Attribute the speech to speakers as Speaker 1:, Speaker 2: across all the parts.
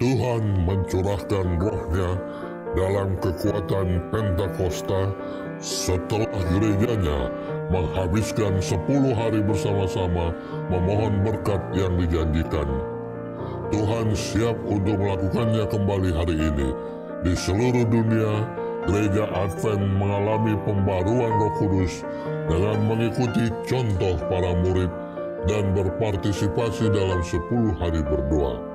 Speaker 1: Tuhan mencurahkan roh-Nya dalam kekuatan Pentakosta setelah gerejanya menghabiskan 10 hari bersama-sama memohon berkat yang dijanjikan. Tuhan siap untuk melakukannya kembali hari ini. Di seluruh dunia, Gereja Advent mengalami pembaruan Roh Kudus dengan mengikuti contoh para murid dan berpartisipasi dalam 10 hari berdoa.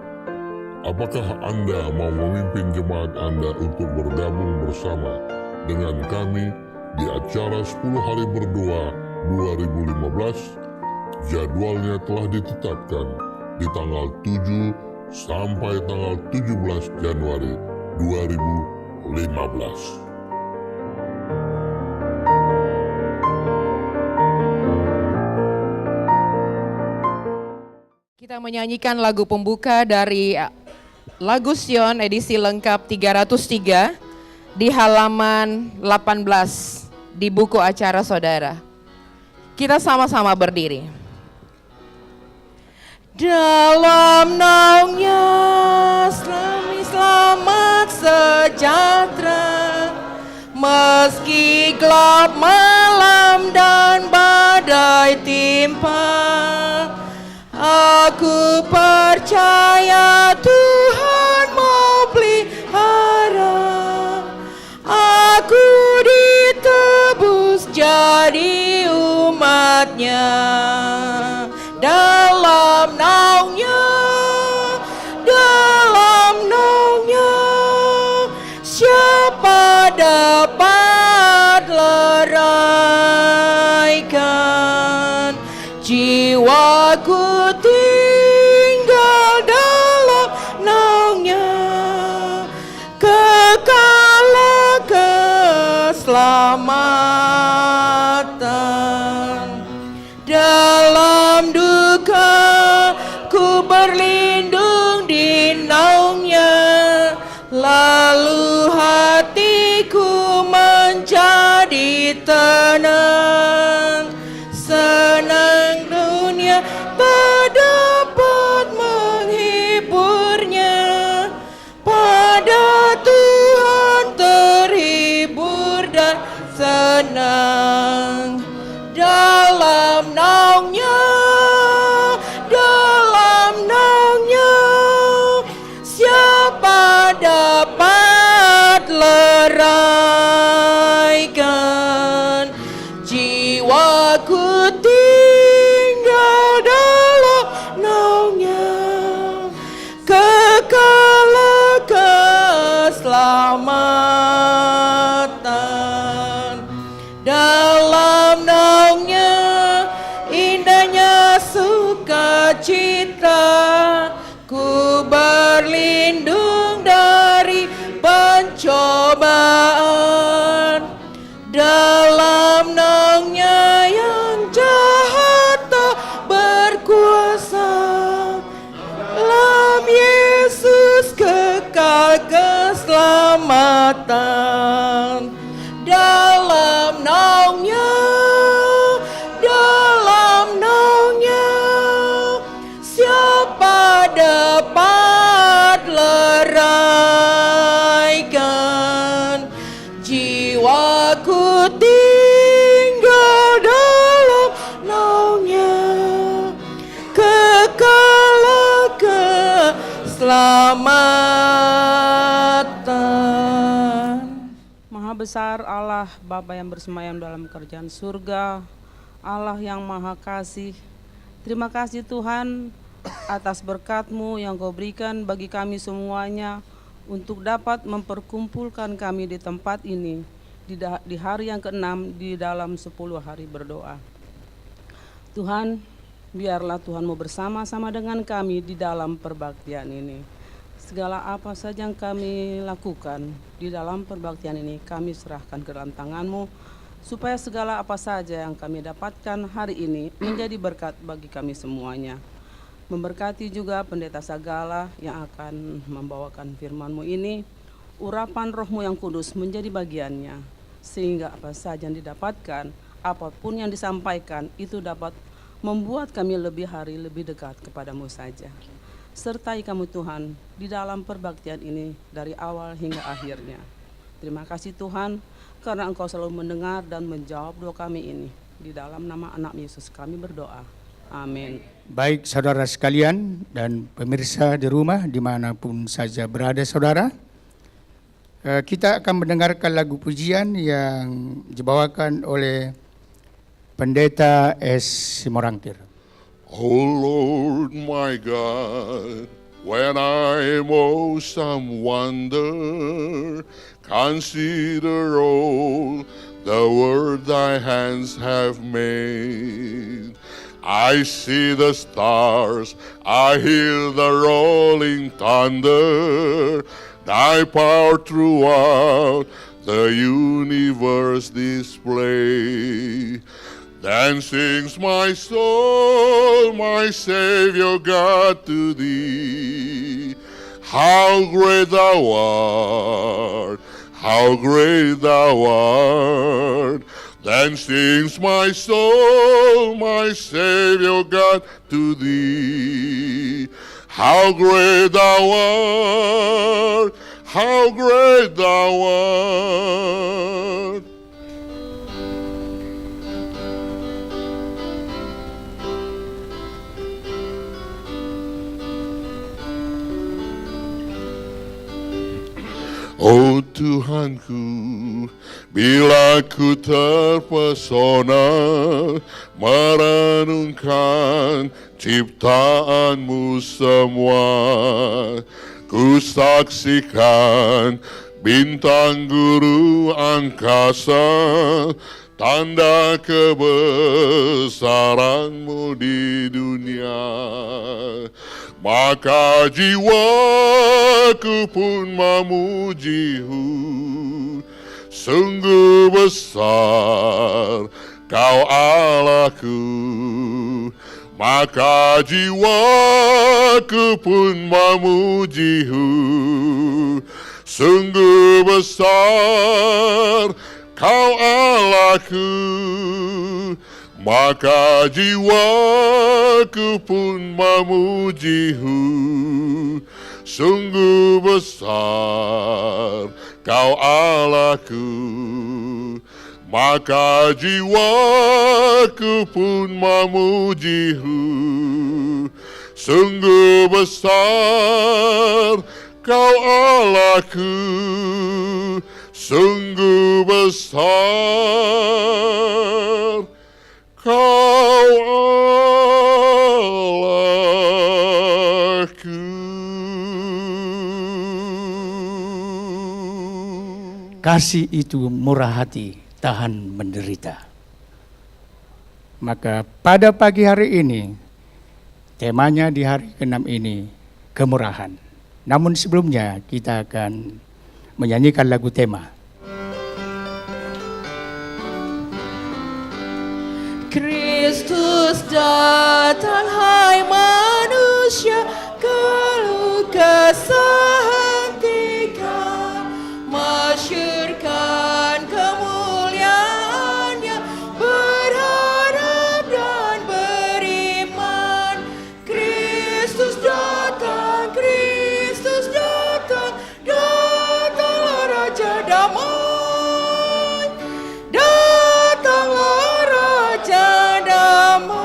Speaker 1: Apakah Anda mau memimpin jemaat Anda untuk bergabung bersama dengan kami di acara 10 hari berdoa 2015? Jadwalnya telah ditetapkan di tanggal 7 sampai tanggal 17 Januari 2015.
Speaker 2: Kita menyanyikan lagu pembuka dari lagu Sion edisi lengkap 303 di halaman 18 di buku acara saudara. Kita sama-sama berdiri. Dalam naungnya selamat sejahtera, meski gelap malam dan badai timpa, aku percaya Tuhan mau pelihara. Aku ditebus jadi umat-Nya. Dalam naungnya siapa dapat leraikan jiwaku tinggal dalam naungnya, kekal keselamatan. Dalam duka ku berlindung di naungnya, lalu hatiku menjadi tenang. Senang dunia tak dapat menghiburnya, pada Tuhan terhibur dan senang. Dalam naungnya siapa dapat leraikan jiwaku tinggal dalam naungnya, kekal keselamatan. Dalam naungnya indahnya sukacita, ku berlindung dari pencobaan. Dalam naungnya yang jahat tak berkuasa, dalam Yesus kekal keselamatan. Dalam naungnya siapa dapat leraikan jiwaku tinggal dalam naungnya, kekal keselamatan.
Speaker 3: Maha besar Allah Bapa yang bersemayam dalam kerajaan surga, Allah yang maha kasih. Terima kasih Tuhan atas berkat-Mu yang Kau berikan bagi kami semuanya untuk dapat memperkumpulkan kami di tempat ini di hari yang ke-6 di dalam 10 hari berdoa. Tuhan, biarlah Tuhan-Mu bersama-sama dengan kami di dalam perbaktian ini. Segala apa saja yang kami lakukan di dalam perbaktian ini kami serahkan ke dalam tangan-Mu, supaya segala apa saja yang kami dapatkan hari ini menjadi berkat bagi kami semuanya. Memberkati juga pendeta Sagala yang akan membawakan firman-Mu ini, urapan Roh-Mu yang kudus menjadi bagiannya, sehingga apa saja yang didapatkan, apapun yang disampaikan itu dapat membuat kami lebih hari lebih dekat kepadamu saja. Sertai kami Tuhan di dalam perbaktian ini dari awal hingga akhirnya. Terima kasih Tuhan karena Engkau selalu mendengar dan menjawab doa kami ini. Di dalam nama anak Yesus kami berdoa. Amin.
Speaker 4: Baik saudara sekalian dan pemirsa di rumah dimanapun saja berada saudara, kita akan mendengarkan lagu pujian yang dibawakan oleh Pendeta S. Simorangkir.
Speaker 1: O Lord my God, when I most some wonder, consider all the world thy hands have made. I see the stars, I hear the rolling thunder, thy power throughout the universe display. Then sings my soul, my Savior God, to thee. How great thou art, how great thou art. Then sings my soul, my Savior God, to thee. How great thou art, how great thou art. Oh Tuhanku, bila ku terpesona merenungkan ciptaanmu semua, ku saksikan bintang guru angkasa, tanda kebesaranmu di dunia. Maka jiwaku pun memuji-Mu, sungguh besar Kau Allahku. Maka jiwaku pun memuji-Mu, sungguh besar Kau Allahku. Maka jiwaku pun memuji-Mu, sungguh besar Kau Allahku. Maka jiwaku pun memuji-Mu, sungguh besar Kau Allahku, sungguh besar Kau Allahku.
Speaker 4: Kasih itu murah hati, tahan menderita. Maka pada pagi hari ini, temanya di hari ke-6 ini, kemurahan. Namun sebelumnya kita akan menyanyikan lagu tema.
Speaker 2: Kristus datang, hai manusia, keluh kesah hentikan, masyurkan kemuliaannya, berharap dan beriman. Kristus datang, datanglah Raja damai, datanglah Raja damai.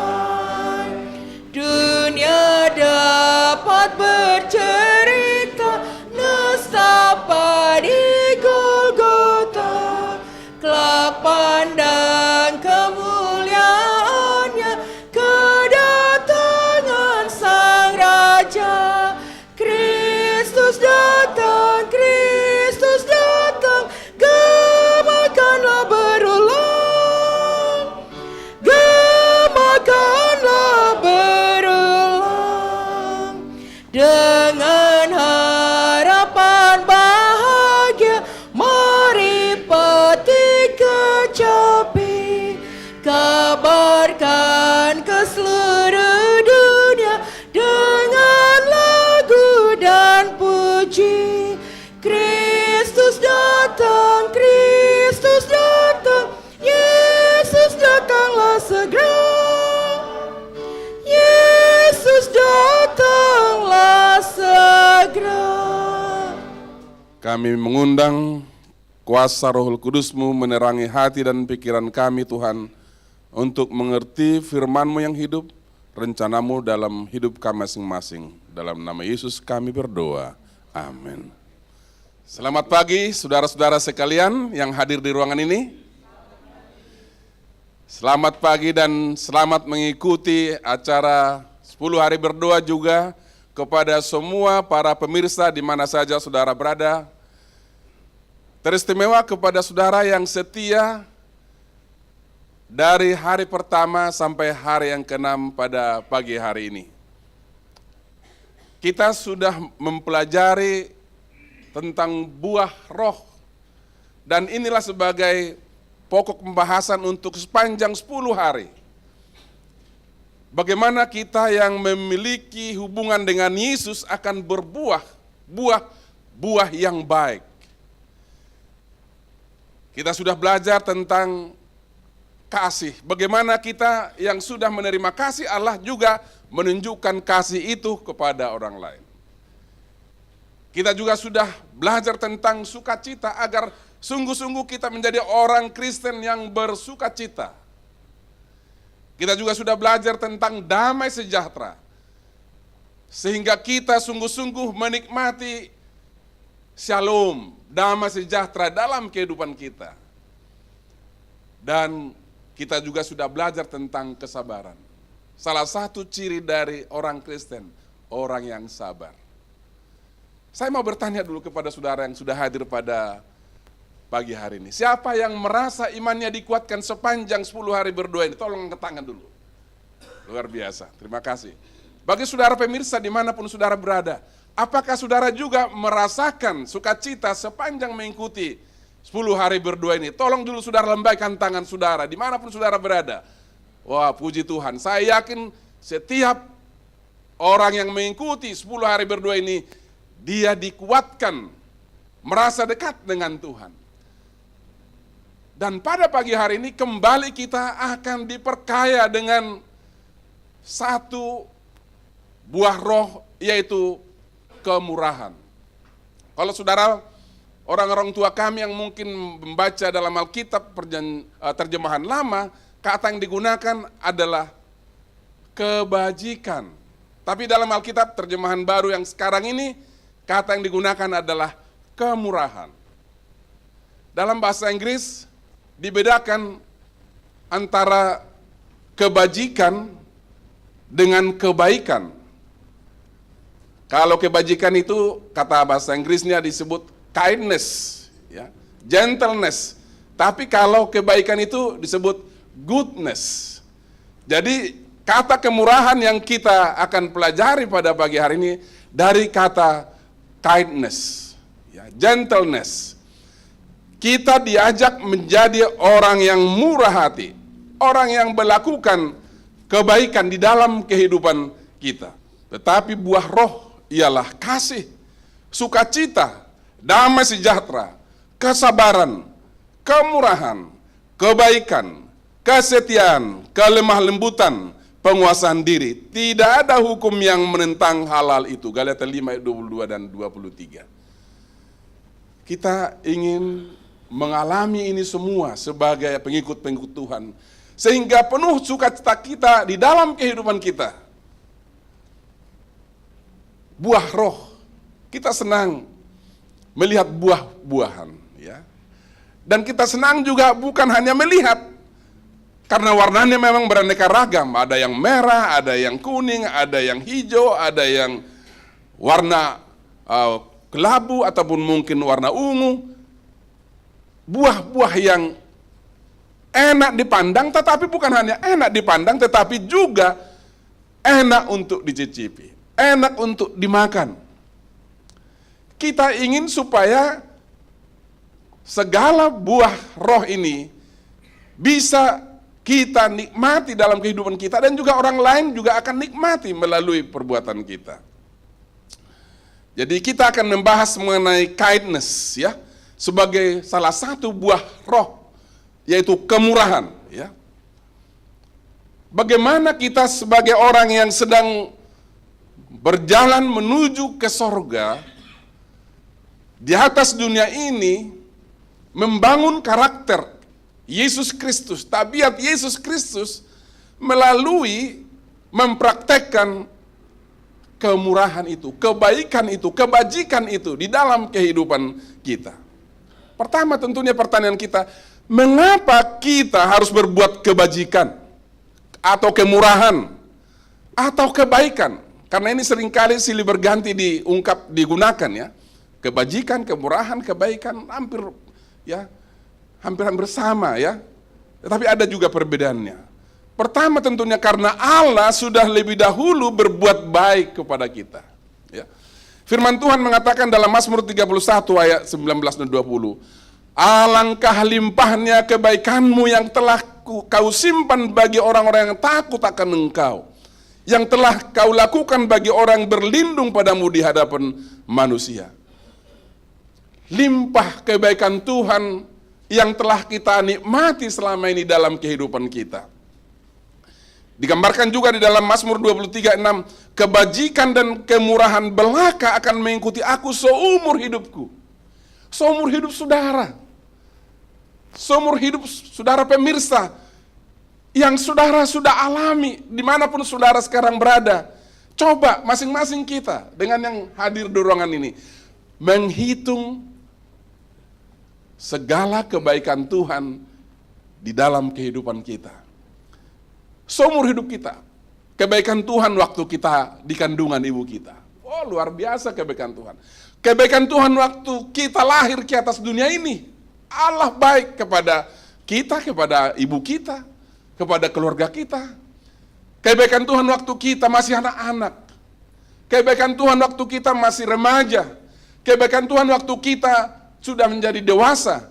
Speaker 2: Dunia dapat bercerita nestapa di Golgota, kelak pandang kemuliaannya, kedatangan Sang Raja. Kristus datang, gemakanlah berulang, gemakanlah berulang. Dengan harapan bahagia, mari petik kecapi, kabarkan ke seluruh dunia dengan lagu dan puji. Kristus datang, Yesus datanglah segera, Yesus datanglah
Speaker 5: Kami mengundang kuasa Rohul Kudus-Mu menerangi hati dan pikiran kami Tuhan, untuk mengerti firman-Mu yang hidup, rencana-Mu dalam hidup kami masing-masing. Dalam nama Yesus kami berdoa. Amin. Selamat pagi saudara-saudara sekalian yang hadir di ruangan ini. Selamat pagi dan selamat mengikuti acara 10 hari berdoa juga kepada semua para pemirsa di mana saja saudara berada. Teristimewa kepada saudara yang setia dari hari pertama sampai hari yang ke-6 pada pagi hari ini. Kita sudah mempelajari tentang buah roh, dan inilah sebagai pokok pembahasan untuk sepanjang 10 hari. Bagaimana kita yang memiliki hubungan dengan Yesus akan berbuah, buah yang baik. Kita sudah belajar tentang kasih. Bagaimana kita yang sudah menerima kasih Allah juga menunjukkan kasih itu kepada orang lain. Kita juga sudah belajar tentang sukacita agar sungguh-sungguh kita menjadi orang Kristen yang bersukacita. Kita juga sudah belajar tentang damai sejahtera, sehingga kita sungguh-sungguh menikmati shalom, damai sejahtera dalam kehidupan kita. Dan kita juga sudah belajar tentang kesabaran. Salah satu ciri dari orang Kristen, orang yang sabar. Saya mau bertanya dulu kepada saudara yang sudah hadir pada pagi hari ini. Siapa yang merasa imannya dikuatkan sepanjang 10 hari berdoa ini? Tolong angkat tangan dulu. Luar biasa, terima kasih. Bagi saudara pemirsa dimanapun saudara berada, apakah saudara juga merasakan sukacita sepanjang mengikuti 10 hari berdoa ini? Tolong dulu saudara lambaikan tangan saudara, dimanapun saudara berada. Wah, puji Tuhan, saya yakin setiap orang yang mengikuti 10 hari berdoa ini, dia dikuatkan, merasa dekat dengan Tuhan. Dan pada pagi hari ini kembali kita akan diperkaya dengan satu buah roh, yaitu kemurahan. Kalau saudara, orang-orang tua kami yang mungkin membaca dalam Alkitab terjemahan lama, kata yang digunakan adalah kebajikan. Tapi dalam Alkitab terjemahan baru yang sekarang ini, kata yang digunakan adalah kemurahan. Dalam bahasa Inggris dibedakan antara kebajikan dengan kebaikan. Kalau kebajikan itu kata bahasa Inggrisnya disebut kindness, ya, gentleness. Tapi kalau kebaikan itu disebut goodness. Jadi kata kemurahan yang kita akan pelajari pada pagi hari ini dari kata kindness, ya, gentleness. Kita diajak menjadi orang yang murah hati, orang yang melakukan kebaikan di dalam kehidupan kita. Tetapi buah roh ialah kasih, sukacita, damai sejahtera, kesabaran, kemurahan, kebaikan, kesetiaan, kelemah lembutan, penguasaan diri. Tidak ada hukum yang menentang hal-hal itu. Galatia 5 ayat 22 dan 23. Kita ingin mengalami ini semua sebagai pengikut-pengikut Tuhan, sehingga penuh sukacita kita di dalam kehidupan kita. Buah roh, kita senang melihat buah-buahan, ya. Dan kita senang juga bukan hanya melihat, karena warnanya memang beraneka ragam. Ada yang merah, ada yang kuning, ada yang hijau, ada yang warna kelabu ataupun mungkin warna ungu. Buah-buah yang enak dipandang, tetapi bukan hanya enak dipandang, tetapi juga enak untuk dicicipi, enak untuk dimakan. Kita ingin supaya segala buah roh ini bisa kita nikmati dalam kehidupan kita, dan juga orang lain juga akan nikmati melalui perbuatan kita. Jadi kita akan membahas mengenai kindness, ya, sebagai salah satu buah roh, yaitu kemurahan, ya. Bagaimana kita sebagai orang yang sedang berjalan menuju ke sorga, di atas dunia ini membangun karakter Yesus Kristus, tabiat Yesus Kristus melalui mempraktekkan kemurahan itu, kebaikan itu, kebajikan itu di dalam kehidupan kita. Pertama tentunya pertanyaan kita, mengapa kita harus berbuat kebajikan atau kemurahan atau kebaikan? Karena ini seringkali silih berganti digunakan ya. Kebajikan, kemurahan, kebaikan hampir sama ya. Tetapi ada juga perbedaannya. Pertama tentunya karena Allah sudah lebih dahulu berbuat baik kepada kita. Ya. Firman Tuhan mengatakan dalam Mazmur 31 ayat 19 dan 20. Alangkah limpahnya kebaikanmu yang telah kau simpan bagi orang-orang yang takut akan engkau. Yang telah kau lakukan bagi orang berlindung padamu di hadapan manusia. Limpah kebaikan Tuhan yang telah kita nikmati selama ini dalam kehidupan kita. Digambarkan juga di dalam Mazmur 23:6, kebajikan dan kemurahan belaka akan mengikuti aku seumur hidupku. Seumur hidup saudara. Seumur hidup saudara pemirsa yang saudara sudah alami dimanapun saudara sekarang berada. Coba masing-masing kita dengan yang hadir di ruangan ini menghitung segala kebaikan Tuhan di dalam kehidupan kita. Seumur hidup kita, kebaikan Tuhan waktu kita di kandungan ibu kita. Oh, luar biasa kebaikan Tuhan. Kebaikan Tuhan waktu kita lahir ke atas dunia ini. Allah baik kepada kita, kepada ibu kita, kepada keluarga kita. Kebaikan Tuhan waktu kita masih anak-anak. Kebaikan Tuhan waktu kita masih remaja. Kebaikan Tuhan waktu kita sudah menjadi dewasa.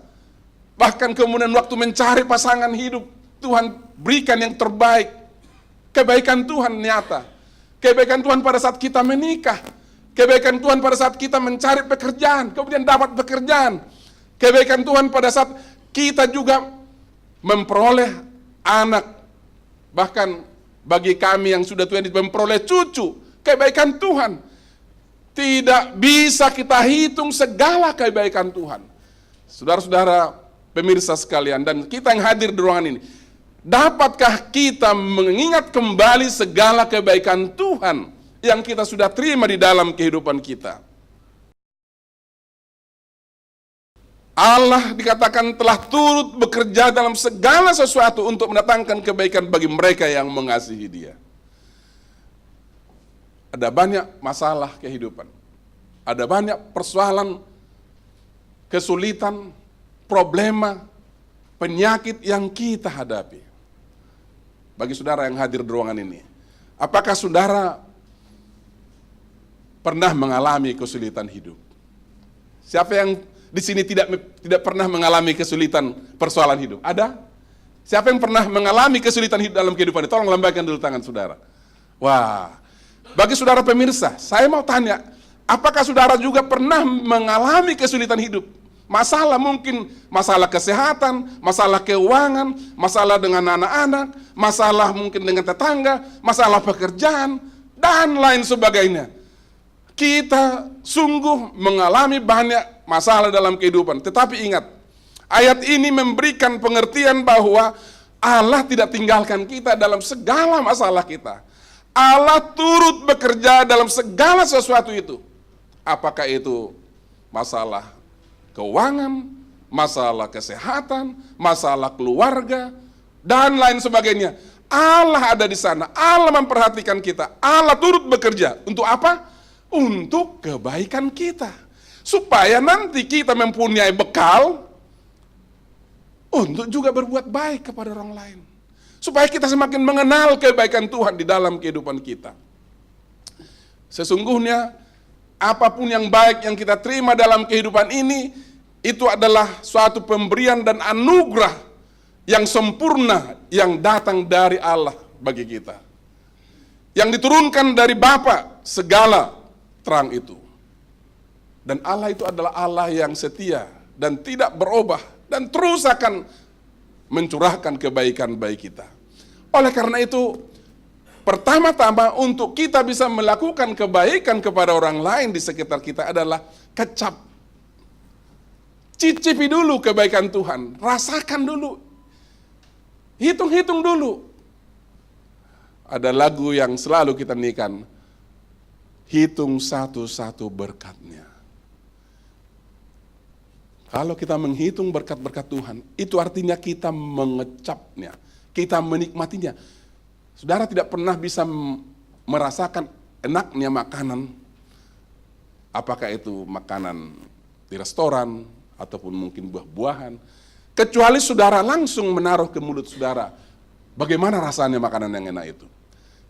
Speaker 5: Bahkan kemudian waktu mencari pasangan hidup, Tuhan berikan yang terbaik. Kebaikan Tuhan nyata. Kebaikan Tuhan pada saat kita menikah. Kebaikan Tuhan pada saat kita mencari pekerjaan, kemudian dapat pekerjaan. Kebaikan Tuhan pada saat kita juga memperoleh anak. Bahkan bagi kami yang sudah tua memperoleh cucu. Kebaikan Tuhan. Tidak bisa kita hitung segala kebaikan Tuhan. Saudara-saudara pemirsa sekalian dan kita yang hadir di ruangan ini. Dapatkah kita mengingat kembali segala kebaikan Tuhan yang kita sudah terima di dalam kehidupan kita? Allah dikatakan telah turut bekerja dalam segala sesuatu untuk mendatangkan kebaikan bagi mereka yang mengasihi Dia. Ada banyak masalah kehidupan. Ada banyak persoalan, kesulitan, problema, penyakit yang kita hadapi. Bagi saudara yang hadir di ruangan ini, apakah saudara pernah mengalami kesulitan hidup? Siapa yang di sini tidak pernah mengalami kesulitan persoalan hidup? Ada? Siapa yang pernah mengalami kesulitan hidup dalam kehidupan? Tolong lambaikan dulu tangan saudara. Wah, bagi saudara pemirsa, saya mau tanya, apakah saudara juga pernah mengalami kesulitan hidup? Masalah mungkin, masalah kesehatan, masalah keuangan, masalah dengan anak-anak, masalah mungkin dengan tetangga, masalah pekerjaan, dan lain sebagainya. Kita sungguh mengalami banyak masalah dalam kehidupan. Tetapi ingat, ayat ini memberikan pengertian bahwa Allah tidak tinggalkan kita dalam segala masalah kita. Allah turut bekerja dalam segala sesuatu itu. Apakah itu masalah keuangan, masalah kesehatan, masalah keluarga, dan lain sebagainya. Allah ada di sana, Allah memperhatikan kita, Allah turut bekerja. Untuk apa? Untuk kebaikan kita. Supaya nanti kita mempunyai bekal untuk juga berbuat baik kepada orang lain. Supaya kita semakin mengenal kebaikan Tuhan di dalam kehidupan kita. Sesungguhnya apapun yang baik yang kita terima dalam kehidupan ini, itu adalah suatu pemberian dan anugerah yang sempurna yang datang dari Allah bagi kita. Yang diturunkan dari Bapa segala terang itu. Dan Allah itu adalah Allah yang setia dan tidak berubah dan terus akan mencurahkan kebaikan bagi kita. Oleh karena itu, pertama-tama untuk kita bisa melakukan kebaikan kepada orang lain di sekitar kita adalah kecap Cicipi dulu kebaikan Tuhan, rasakan dulu, hitung-hitung dulu. Ada lagu yang selalu kita nyanyikan, hitung satu-satu berkatnya. Kalau kita menghitung berkat-berkat Tuhan, itu artinya kita mengecapnya, kita menikmatinya. Saudara tidak pernah bisa merasakan enaknya makanan, apakah itu makanan di restoran, ataupun mungkin buah-buahan, kecuali saudara langsung menaruh ke mulut saudara, bagaimana rasanya makanan yang enak itu.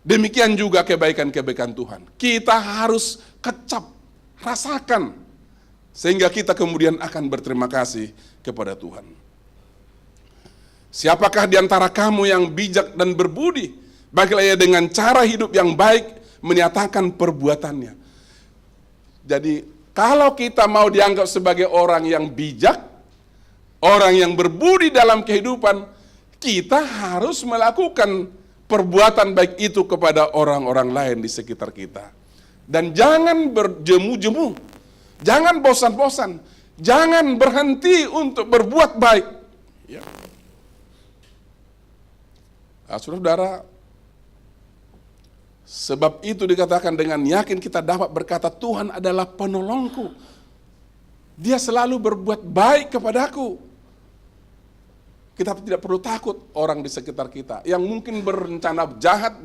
Speaker 5: Demikian juga kebaikan-kebaikan Tuhan. Kita harus kecap, rasakan, sehingga kita kemudian akan berterima kasih kepada Tuhan. Siapakah di antara kamu yang bijak dan berbudi? Bagilah ia dengan cara hidup yang baik menyatakan perbuatannya. Jadi kalau kita mau dianggap sebagai orang yang bijak, orang yang berbudi dalam kehidupan, kita harus melakukan perbuatan baik itu kepada orang-orang lain di sekitar kita. Dan jangan berjemu-jemu, jangan bosan-bosan, jangan berhenti untuk berbuat baik. Ya. Nah, saudara, sebab itu dikatakan dengan yakin kita dapat berkata, Tuhan adalah penolongku. Dia selalu berbuat baik kepadaku. Kita tidak perlu takut orang di sekitar kita yang mungkin berencana jahat,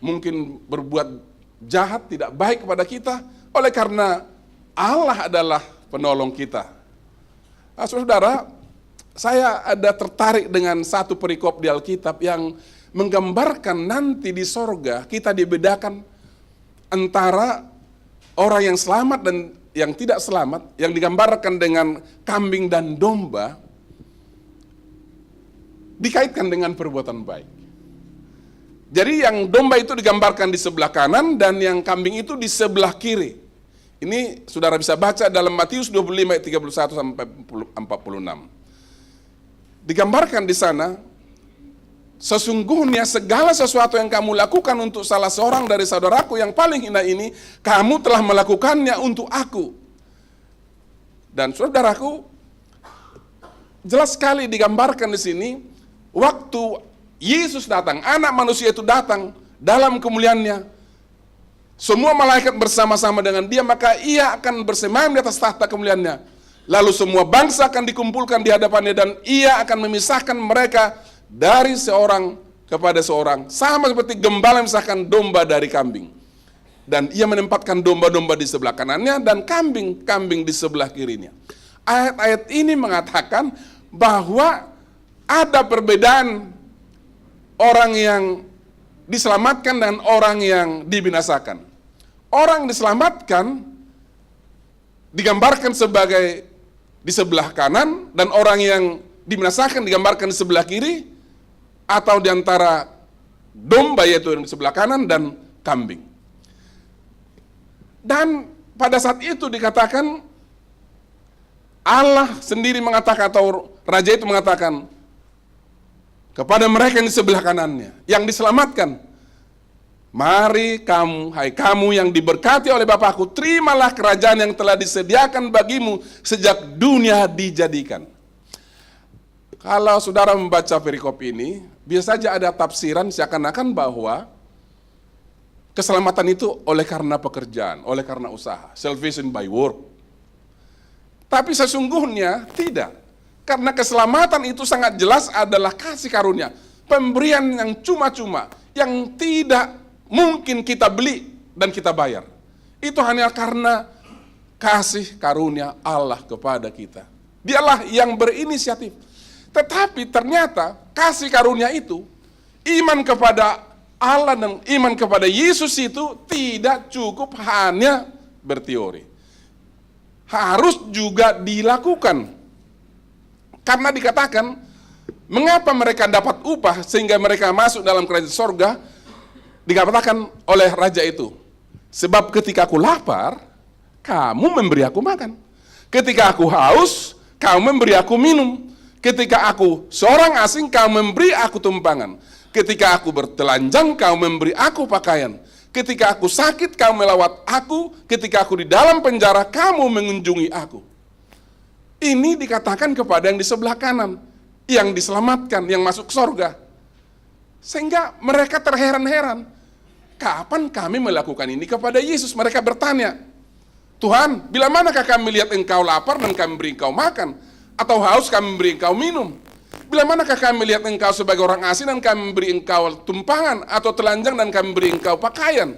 Speaker 5: mungkin berbuat jahat, tidak baik kepada kita, oleh karena Allah adalah penolong kita. Nah, saudara, saya ada tertarik dengan satu perikop di Alkitab yang menggambarkan nanti di sorga kita dibedakan antara orang yang selamat dan yang tidak selamat, yang digambarkan dengan kambing dan domba, dikaitkan dengan perbuatan baik. Jadi yang domba itu digambarkan di sebelah kanan dan yang kambing itu di sebelah kiri. Ini saudara bisa baca dalam Matius 25 ayat 31 sampai 46. Digambarkan di sana, sesungguhnya segala sesuatu yang kamu lakukan untuk salah seorang dari saudaraku yang paling hina ini, kamu telah melakukannya untuk aku. Dan saudaraku, jelas sekali digambarkan di sini, waktu Yesus datang, anak manusia itu datang dalam kemuliaannya, semua malaikat bersama-sama dengan dia, maka ia akan bersemayam di atas tahta kemuliaannya. Lalu semua bangsa akan dikumpulkan di hadapannya dan ia akan memisahkan mereka dari seorang kepada seorang, sama seperti gembala memisahkan domba dari kambing. Dan ia menempatkan domba-domba di sebelah kanannya dan kambing-kambing di sebelah kirinya. Ayat-ayat ini mengatakan bahwa ada perbedaan orang yang diselamatkan dan orang yang dibinasakan. Orang diselamatkan digambarkan sebagai di sebelah kanan, dan orang yang dibinasakan digambarkan di sebelah kiri, atau di antara domba yaitu yang di sebelah kanan dan kambing. Dan pada saat itu dikatakan Allah sendiri mengatakan, atau raja itu mengatakan kepada mereka yang di sebelah kanannya, yang diselamatkan, mari kamu, hai kamu yang diberkati oleh Bapakku, terimalah kerajaan yang telah disediakan bagimu sejak dunia dijadikan. Kalau saudara membaca perikop ini, biasa saja ada tafsiran seakan-akan bahwa keselamatan itu oleh karena pekerjaan, oleh karena usaha, salvation by work. Tapi sesungguhnya tidak. Karena keselamatan itu sangat jelas adalah kasih karunia, pemberian yang cuma-cuma, yang tidak mungkin kita beli dan kita bayar. Itu hanya karena kasih karunia Allah kepada kita. Dialah yang berinisiatif. Tetapi ternyata kasih karunia itu, iman kepada Allah dan iman kepada Yesus itu tidak cukup hanya berteori. Harus juga dilakukan. Karena dikatakan, mengapa mereka dapat upah sehingga mereka masuk dalam kerajaan sorga? Dikatakan oleh raja itu, sebab ketika aku lapar, kamu memberi aku makan. Ketika aku haus, kamu memberi aku minum. Ketika aku seorang asing, kamu memberi aku tumpangan. Ketika aku bertelanjang, kamu memberi aku pakaian. Ketika aku sakit, kamu melawat aku. Ketika aku di dalam penjara, kamu mengunjungi aku. Ini dikatakan kepada yang di sebelah kanan, yang diselamatkan, yang masuk surga. Sehingga mereka terheran-heran, kapan kami melakukan ini kepada Yesus? Mereka bertanya, Tuhan, bila manakah kami melihat engkau lapar dan kami beri engkau makan? Atau haus kami beri engkau minum? Bila manakah kami melihat engkau sebagai orang asing dan kami beri engkau tumpangan? Atau telanjang dan kami beri engkau pakaian?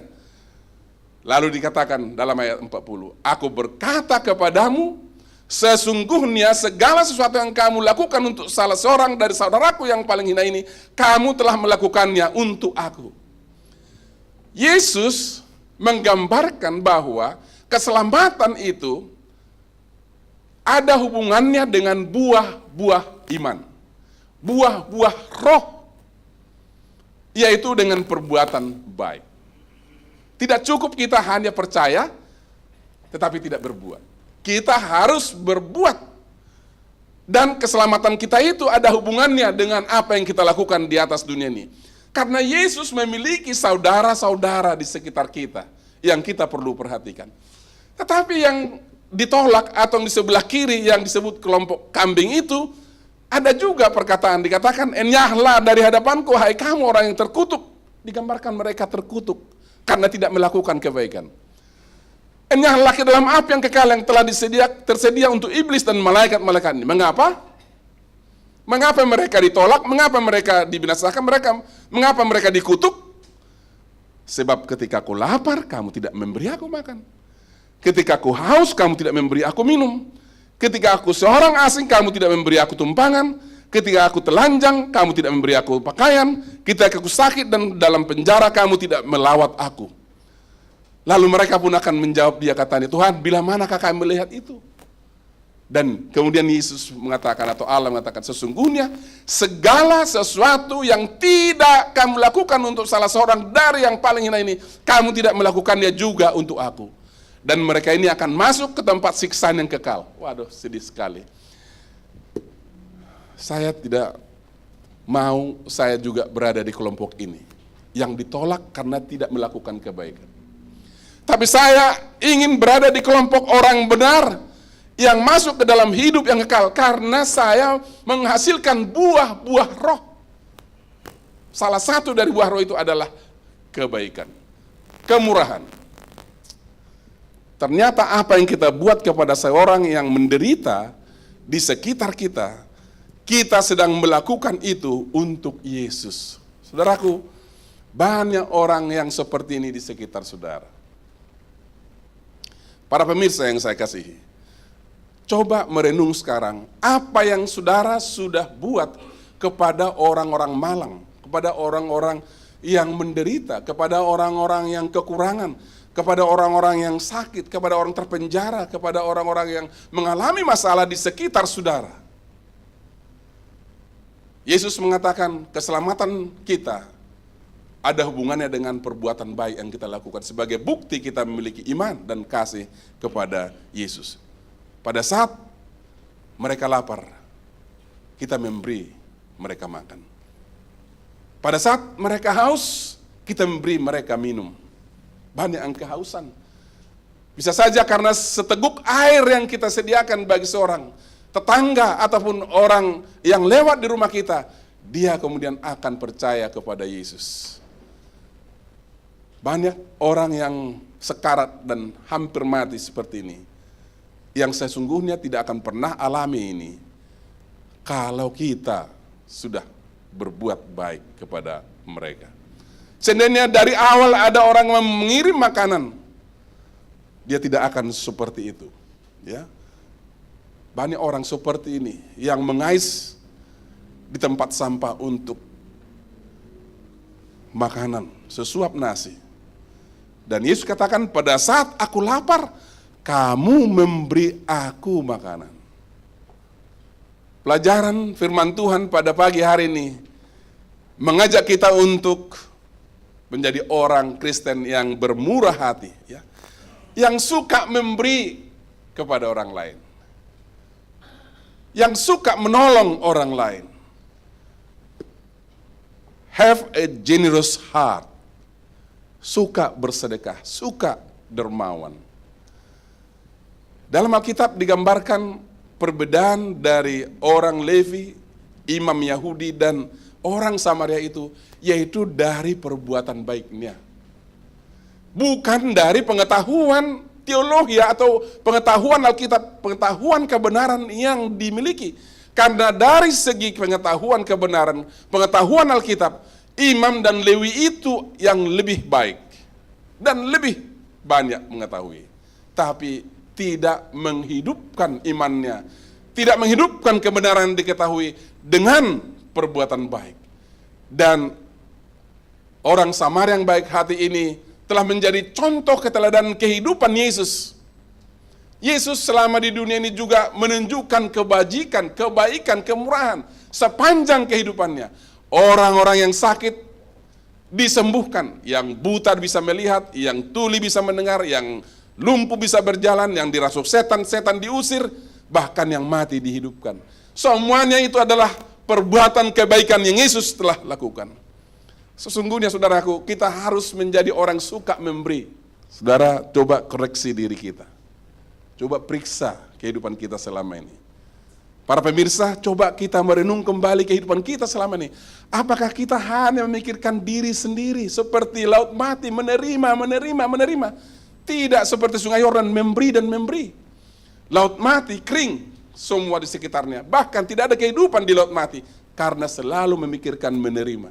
Speaker 5: Lalu dikatakan dalam ayat 40, aku berkata kepadamu, sesungguhnya segala sesuatu yang kamu lakukan untuk salah seorang dari saudaraku yang paling hina ini, kamu telah melakukannya untuk aku. Yesus menggambarkan bahwa keselamatan itu ada hubungannya dengan buah-buah iman, buah-buah roh, yaitu dengan perbuatan baik. Tidak cukup kita hanya percaya, tetapi tidak berbuat. Kita harus berbuat. Dan keselamatan kita itu ada hubungannya dengan apa yang kita lakukan di atas dunia ini. Karena Yesus memiliki saudara-saudara di sekitar kita yang kita perlu perhatikan. Tetapi yang ditolak atau yang di sebelah kiri yang disebut kelompok kambing itu, ada juga perkataan dikatakan, enyahlah dari hadapanku hai kamu orang yang terkutuk. Digambarkan mereka terkutuk karena tidak melakukan kebaikan. Enyahlah ke dalam api yang kekal yang telah tersedia untuk iblis dan malaikat-malaikat ini. Mengapa? Mengapa mereka ditolak? Mengapa mereka dibinasakan? Mengapa mereka dikutuk? Sebab ketika aku lapar, kamu tidak memberi aku makan. Ketika aku haus, kamu tidak memberi aku minum. Ketika aku seorang asing, kamu tidak memberi aku tumpangan. Ketika aku telanjang, kamu tidak memberi aku pakaian. Ketika aku sakit dan dalam penjara, kamu tidak melawat aku. Lalu mereka pun akan menjawab dia katanya, Tuhan, bila manakah kami melihat itu? Dan kemudian Yesus mengatakan atau Allah mengatakan, sesungguhnya segala sesuatu yang tidak kamu lakukan untuk salah seorang dari yang paling hina ini, kamu tidak melakukannya juga untuk aku. Dan mereka ini akan masuk ke tempat siksaan yang kekal. Waduh, sedih sekali. Saya tidak mau saya juga berada di kelompok ini, yang ditolak karena tidak melakukan kebaikan. Tapi saya ingin berada di kelompok orang benar yang masuk ke dalam hidup yang kekal karena saya menghasilkan buah-buah roh. Salah satu dari buah roh itu adalah kebaikan, kemurahan. Ternyata apa yang kita buat kepada seorang yang menderita di sekitar kita, kita sedang melakukan itu untuk Yesus. Saudaraku, banyak orang yang seperti ini di sekitar saudara. Para pemirsa yang saya kasihi, coba merenung sekarang apa yang saudara sudah buat kepada orang-orang malang, kepada orang-orang yang menderita, kepada orang-orang yang kekurangan, kepada orang-orang yang sakit, kepada orang terpenjara, kepada orang-orang yang mengalami masalah di sekitar saudara. Yesus mengatakan keselamatan kita ada hubungannya dengan perbuatan baik yang kita lakukan sebagai bukti kita memiliki iman dan kasih kepada Yesus. Pada saat mereka lapar, kita memberi mereka makan. Pada saat mereka haus, kita memberi mereka minum. Banyak yang kehausan. Bisa saja karena seteguk air yang kita sediakan bagi seorang tetangga ataupun orang yang lewat di rumah kita, dia kemudian akan percaya kepada Yesus. Banyak orang yang sekarat dan hampir mati seperti ini, yang sesungguhnya tidak akan pernah alami ini kalau kita sudah berbuat baik kepada mereka. Seandainya dari awal ada orang yang mengirim makanan, dia tidak akan seperti itu. Ya, banyak orang seperti ini yang mengais di tempat sampah untuk makanan, sesuap nasi. Dan Yesus katakan, pada saat aku lapar, kamu memberi aku makanan. Pelajaran firman Tuhan pada pagi hari ini mengajak kita untuk menjadi orang Kristen yang bermurah hati, ya, yang suka memberi kepada orang lain, yang suka menolong orang lain. Have a generous heart. Suka bersedekah, suka dermawan. Dalam Alkitab digambarkan perbedaan dari orang Levi, imam Yahudi, dan orang Samaria itu, yaitu dari perbuatan baiknya. Bukan dari pengetahuan teologi atau pengetahuan Alkitab, pengetahuan kebenaran yang dimiliki. Karena dari segi pengetahuan kebenaran, pengetahuan Alkitab, imam dan Lewi itu yang lebih baik dan lebih banyak mengetahui. Tapi tidak menghidupkan imannya, tidak menghidupkan kebenaran diketahui dengan perbuatan baik. Dan orang Samaria yang baik hati ini telah menjadi contoh keteladanan kehidupan Yesus. Yesus selama di dunia ini juga menunjukkan kebajikan, kebaikan, kemurahan sepanjang kehidupannya. Orang-orang yang sakit disembuhkan, yang buta bisa melihat, yang tuli bisa mendengar, yang lumpuh bisa berjalan, yang dirasuk setan, setan diusir, bahkan yang mati dihidupkan. Semuanya itu adalah perbuatan kebaikan yang Yesus telah lakukan. Sesungguhnya saudaraku, kita harus menjadi orang suka memberi. Saudara, coba koreksi diri kita. Coba periksa kehidupan kita selama ini. Para pemirsa, coba kita merenung kembali kehidupan kita selama ini. Apakah kita hanya memikirkan diri sendiri seperti laut mati, menerima. Tidak seperti sungai Yordan, memberi dan memberi. Laut mati, kering semua di sekitarnya. Bahkan tidak ada kehidupan di laut mati karena selalu memikirkan menerima.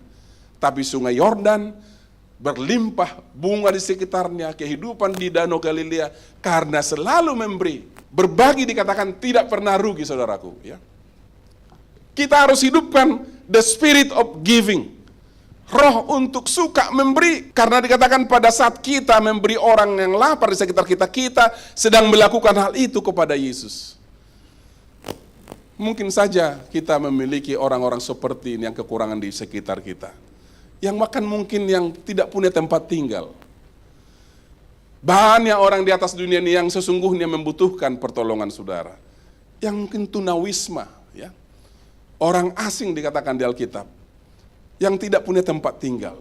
Speaker 5: Tapi sungai Yordan berlimpah bunga di sekitarnya, kehidupan di Danau Galilea karena selalu memberi. Berbagi dikatakan tidak pernah rugi, saudaraku. Ya. Kita harus hidupkan the spirit of giving, roh untuk suka memberi. Karena dikatakan pada saat kita memberi orang yang lapar di sekitar kita, kita sedang melakukan hal itu kepada Yesus. Mungkin saja kita memiliki orang-orang seperti ini yang kekurangan di sekitar kita. Yang makan mungkin yang tidak punya tempat tinggal. Banyak orang di atas dunia ini yang sesungguhnya membutuhkan pertolongan saudara. Yang mungkin tunawisma, ya. Orang asing dikatakan di Alkitab, yang tidak punya tempat tinggal.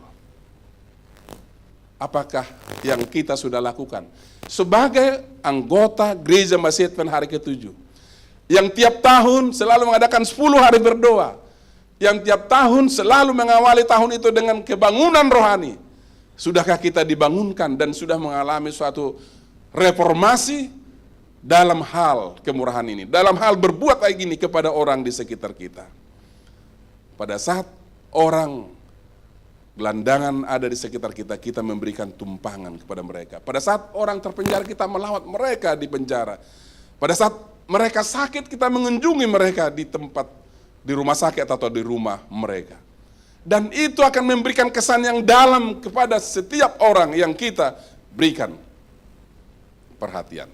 Speaker 5: Apakah yang kita sudah lakukan? Sebagai anggota Gereja Masjid Advent hari ke-7, yang tiap tahun selalu mengadakan 10 hari berdoa, yang tiap tahun selalu mengawali tahun itu dengan kebangunan rohani. Sudahkah kita dibangunkan dan sudah mengalami suatu reformasi dalam hal kemurahan ini, dalam hal berbuat kayak gini kepada orang di sekitar kita? Pada saat orang gelandangan ada di sekitar kita, kita memberikan tumpangan kepada mereka. Pada saat orang terpenjara, kita melawat mereka di penjara. Pada saat mereka sakit, kita mengunjungi mereka di tempat, di rumah sakit atau di rumah mereka. Dan itu akan memberikan kesan yang dalam kepada setiap orang yang kita berikan perhatian.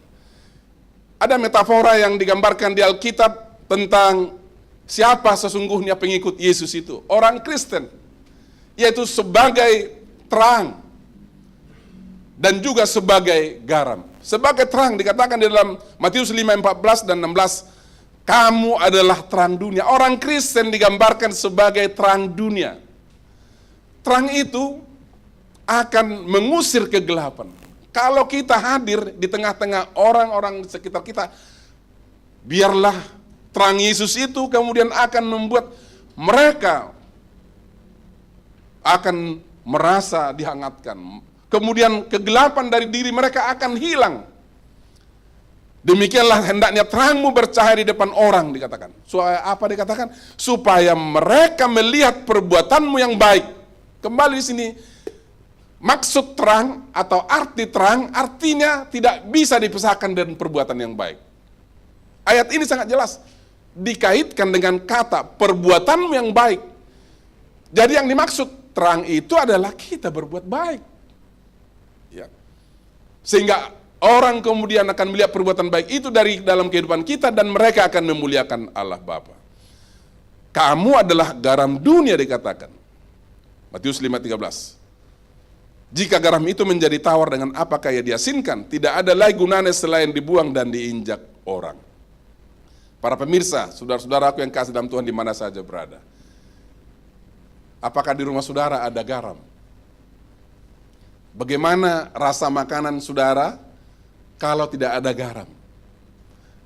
Speaker 5: Ada metafora yang digambarkan di Alkitab tentang siapa sesungguhnya pengikut Yesus itu. Orang Kristen, yaitu sebagai terang dan juga sebagai garam. Sebagai terang dikatakan di dalam Matius 5:14 dan 16, kamu adalah terang dunia. Orang Kristen digambarkan sebagai terang dunia. Terang itu akan mengusir kegelapan. Kalau kita hadir di tengah-tengah orang-orang di sekitar kita, biarlah terang Yesus itu kemudian akan membuat mereka akan merasa dihangatkan. Kemudian kegelapan dari diri mereka akan hilang. Demikianlah hendaknya terangmu bercahaya di depan orang, dikatakan. Supaya apa dikatakan? Supaya mereka melihat perbuatanmu yang baik. Kembali di sini, maksud terang atau arti terang artinya tidak bisa dipisahkan dengan perbuatan yang baik. Ayat ini sangat jelas dikaitkan dengan kata perbuatanmu yang baik. Jadi yang dimaksud terang itu adalah kita berbuat baik. Ya. Sehingga orang kemudian akan melihat perbuatan baik itu dari dalam kehidupan kita dan mereka akan memuliakan Allah Bapa. Kamu adalah garam dunia dikatakan. Matius 5:13. Jika garam itu menjadi tawar, dengan apakah ia diasinkan? Tidak ada lagi gunanya selain dibuang dan diinjak orang. Para pemirsa, saudara-saudaraku yang kasih dalam Tuhan di mana saja berada. Apakah di rumah saudara ada garam? Bagaimana rasa makanan saudara kalau tidak ada garam?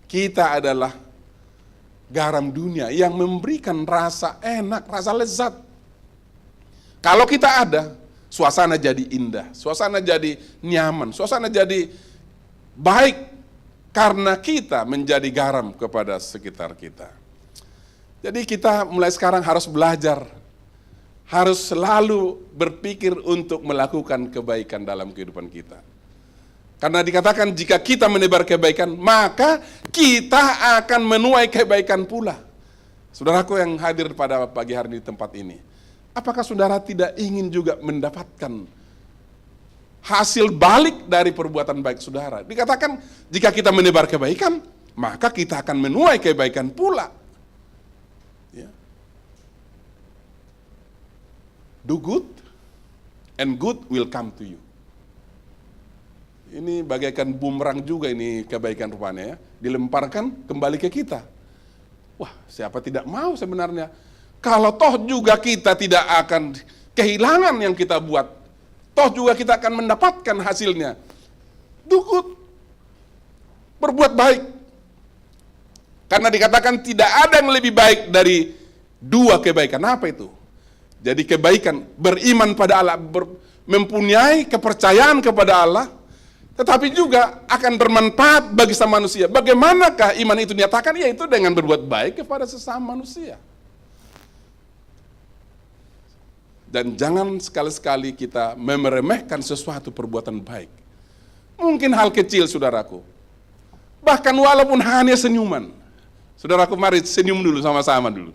Speaker 5: Kita adalah garam dunia yang memberikan rasa enak, rasa lezat. Kalau kita ada, suasana jadi indah, suasana jadi nyaman, suasana jadi baik karena kita menjadi garam kepada sekitar kita. Jadi kita mulai sekarang harus belajar, harus selalu berpikir untuk melakukan kebaikan dalam kehidupan kita. Karena dikatakan jika kita menebar kebaikan, maka kita akan menuai kebaikan pula. Saudaraku yang hadir pada pagi hari di tempat ini, apakah saudara tidak ingin juga mendapatkan hasil balik dari perbuatan baik saudara? Dikatakan jika kita menebar kebaikan, maka kita akan menuai kebaikan pula. Ya. Do good and good will come to you. Ini bagaikan bumerang juga ini kebaikan rupanya ya. Dilemparkan kembali ke kita. Wah, siapa tidak mau sebenarnya. Kalau toh juga kita tidak akan kehilangan yang kita buat. Toh juga kita akan mendapatkan hasilnya. Do good. Berbuat baik. Karena dikatakan tidak ada yang lebih baik dari dua kebaikan. Apa itu? Jadi kebaikan beriman pada Allah, mempunyai kepercayaan kepada Allah, tetapi juga akan bermanfaat bagi sesama manusia. Bagaimanakah iman itu dinyatakan? Yaitu dengan berbuat baik kepada sesama manusia. Dan jangan sekali-sekali kita meremehkan sesuatu perbuatan baik. Mungkin hal kecil, saudaraku. Bahkan walaupun hanya senyuman. Saudaraku, mari senyum dulu sama-sama dulu.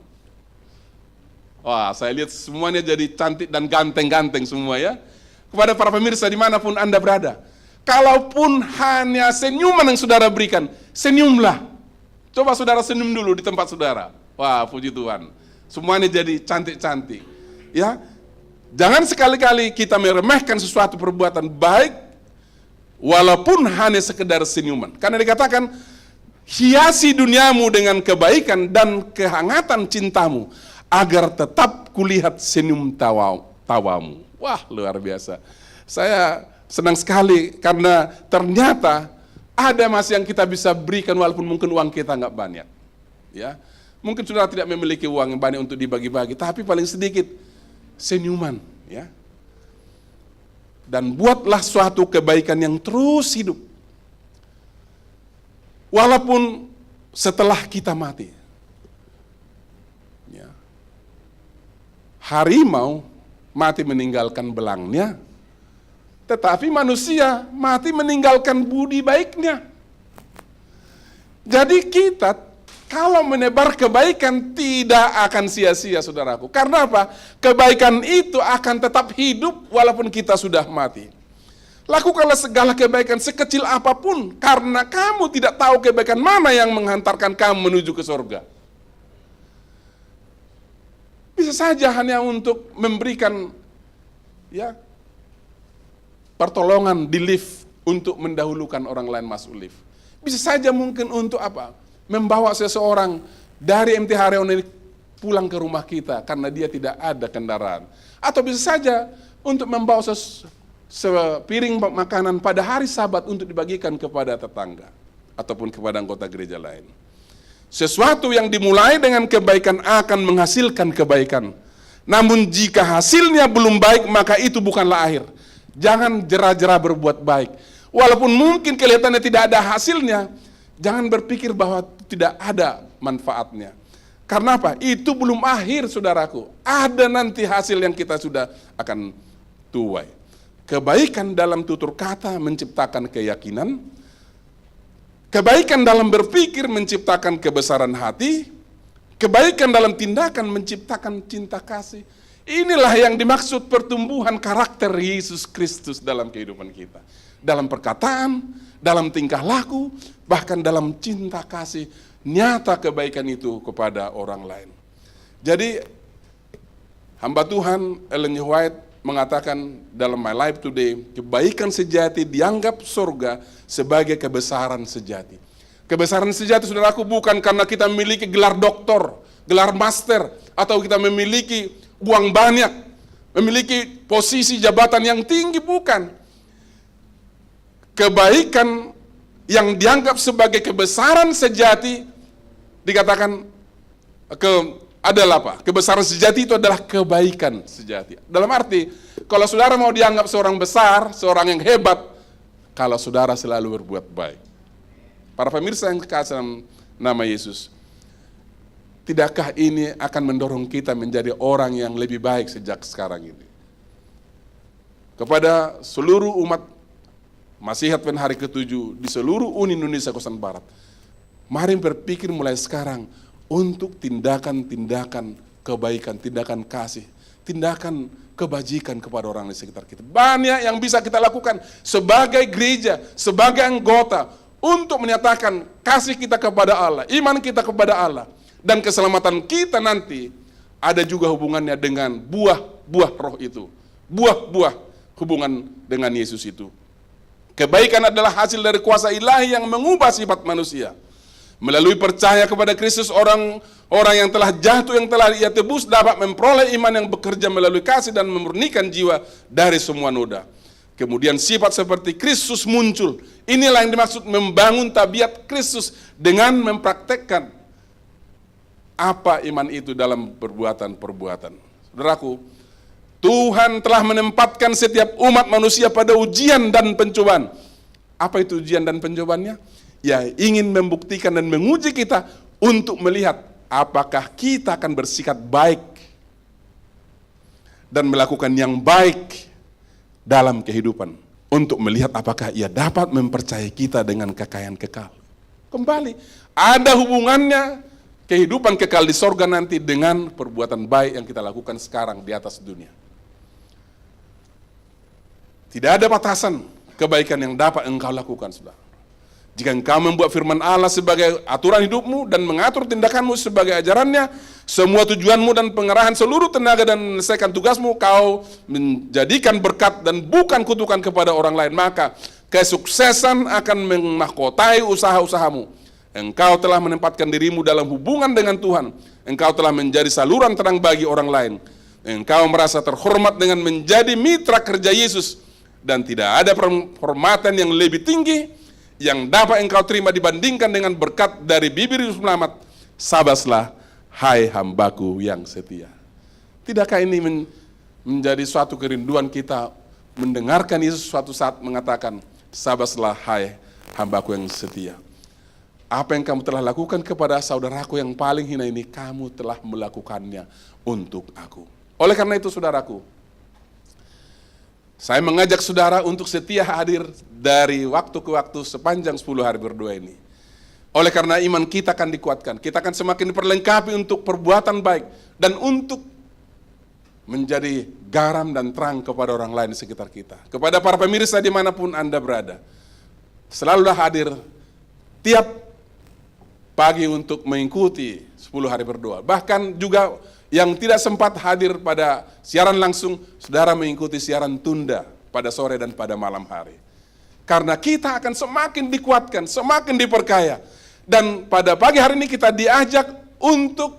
Speaker 5: Wah, saya lihat semuanya jadi cantik dan ganteng-ganteng semua ya. Kepada para pemirsa dimanapun Anda berada. Kalaupun hanya senyuman yang saudara berikan, senyumlah. Coba saudara senyum dulu di tempat saudara. Wah, puji Tuhan. Semuanya jadi cantik-cantik. Ya, jangan sekali-kali kita meremehkan sesuatu perbuatan baik, walaupun hanya sekedar senyuman. Karena dikatakan, hiasi duniamu dengan kebaikan dan kehangatan cintamu, agar tetap kulihat senyum tawamu. Wah, luar biasa. Saya senang sekali karena ternyata ada masih yang kita bisa berikan walaupun mungkin uang kita nggak banyak. Ya, mungkin saudara tidak memiliki uang yang banyak untuk dibagi-bagi, tapi paling sedikit senyuman. Ya, dan buatlah suatu kebaikan yang terus hidup, walaupun setelah kita mati. Ya, harimau mati meninggalkan belangnya, tetapi manusia mati meninggalkan budi baiknya. Jadi kita kalau menebar kebaikan tidak akan sia-sia, saudaraku. Karena apa? Kebaikan itu akan tetap hidup walaupun kita sudah mati. Lakukanlah segala kebaikan sekecil apapun, karena kamu tidak tahu kebaikan mana yang menghantarkan kamu menuju ke surga. Bisa saja hanya untuk memberikan ya pertolongan di lift untuk mendahulukan orang lain masuk lift. Bisa saja mungkin untuk apa? Membawa seseorang dari MT Haryono ini pulang ke rumah kita karena dia tidak ada kendaraan. Atau bisa saja untuk membawa sepiring makanan pada hari Sabat untuk dibagikan kepada tetangga ataupun kepada anggota gereja lain. Sesuatu yang dimulai dengan kebaikan akan menghasilkan kebaikan. Namun jika hasilnya belum baik, maka itu bukanlah akhir. Jangan jera-jera berbuat baik. Walaupun mungkin kelihatannya tidak ada hasilnya, jangan berpikir bahwa tidak ada manfaatnya. Karena apa? Itu belum akhir, saudaraku. Ada nanti hasil yang kita sudah akan tuai. Kebaikan dalam tutur kata menciptakan keyakinan. Kebaikan dalam berpikir menciptakan kebesaran hati. Kebaikan dalam tindakan menciptakan cinta kasih. Inilah yang dimaksud pertumbuhan karakter Yesus Kristus dalam kehidupan kita. Dalam perkataan, dalam tingkah laku, bahkan dalam cinta kasih, nyata kebaikan itu kepada orang lain. Jadi, hamba Tuhan Ellen G. White mengatakan dalam My Life Today, kebaikan sejati dianggap surga sebagai kebesaran sejati. Kebesaran sejati, saudaraku, bukan karena kita memiliki gelar doktor, gelar master, atau kita memiliki uang banyak, memiliki posisi jabatan yang tinggi, bukan. Kebaikan yang dianggap sebagai kebesaran sejati dikatakan adalah apa? Kebesaran sejati itu adalah kebaikan sejati. Dalam arti, kalau saudara mau dianggap seorang besar, seorang yang hebat, kalau saudara selalu berbuat baik. Para pemirsa yang kekasih dalam nama Yesus, tidakkah ini akan mendorong kita menjadi orang yang lebih baik sejak sekarang ini? Kepada seluruh umat Masihat Pen hari ke-7 di seluruh Uni Indonesia Kawasan Barat, mari berpikir mulai sekarang untuk tindakan-tindakan kebaikan, tindakan kasih, tindakan kebajikan kepada orang di sekitar kita. Banyak yang bisa kita lakukan sebagai gereja, sebagai anggota, untuk menyatakan kasih kita kepada Allah, iman kita kepada Allah, dan keselamatan kita nanti ada juga hubungannya dengan buah-buah roh itu, buah-buah hubungan dengan Yesus itu. Kebaikan adalah hasil dari kuasa ilahi yang mengubah sifat manusia. Melalui percaya kepada Kristus, orang yang telah jatuh, yang telah ia tebus, dapat memperoleh iman yang bekerja melalui kasih dan memurnikan jiwa dari semua noda. Kemudian sifat seperti Kristus muncul. Inilah yang dimaksud membangun tabiat Kristus dengan mempraktekkan apa iman itu dalam perbuatan-perbuatan. Saudaraku, Tuhan telah menempatkan setiap umat manusia pada ujian dan pencobaan. Apa itu ujian dan pencobaannya? Ya, ingin membuktikan dan menguji kita untuk melihat apakah kita akan bersikap baik dan melakukan yang baik dalam kehidupan, untuk melihat apakah ia dapat mempercayai kita dengan kekayaan kekal. Kembali, ada hubungannya kehidupan kekal di sorga nanti dengan perbuatan baik yang kita lakukan sekarang di atas dunia. Tidak ada batasan kebaikan yang dapat engkau lakukan, saudara. Jika engkau membuat firman Allah sebagai aturan hidupmu dan mengatur tindakanmu sebagai ajarannya, semua tujuanmu dan pengerahan seluruh tenaga dan menyelesaikan tugasmu kau menjadikan berkat dan bukan kutukan kepada orang lain, maka kesuksesan akan memahkotai usaha-usahamu. Engkau telah menempatkan dirimu dalam hubungan dengan Tuhan. Engkau telah menjadi saluran terang bagi orang lain. Engkau merasa terhormat dengan menjadi mitra kerja Yesus, dan tidak ada penghormatan yang lebih tinggi yang dapat engkau terima dibandingkan dengan berkat dari bibir Juru Selamat. Sabaslah, hai hambaku yang setia. Tidakkah ini menjadi suatu kerinduan kita mendengarkan Yesus suatu saat mengatakan, sabaslah, hai hambaku yang setia. Apa yang kamu telah lakukan kepada saudaraku yang paling hina ini, kamu telah melakukannya untuk aku. Oleh karena itu, saudaraku, saya mengajak saudara untuk setia hadir dari waktu ke waktu sepanjang 10 hari berdoa ini. Oleh karena iman kita akan dikuatkan, kita akan semakin diperlengkapi untuk perbuatan baik dan untuk menjadi garam dan terang kepada orang lain di sekitar kita. Kepada para pemirsa dimanapun Anda berada, selalulah hadir tiap pagi untuk mengikuti 10 hari berdoa. Bahkan juga yang tidak sempat hadir pada siaran langsung, saudara mengikuti siaran tunda pada sore dan pada malam hari. Karena kita akan semakin dikuatkan, semakin diperkaya. Dan pada pagi hari ini kita diajak untuk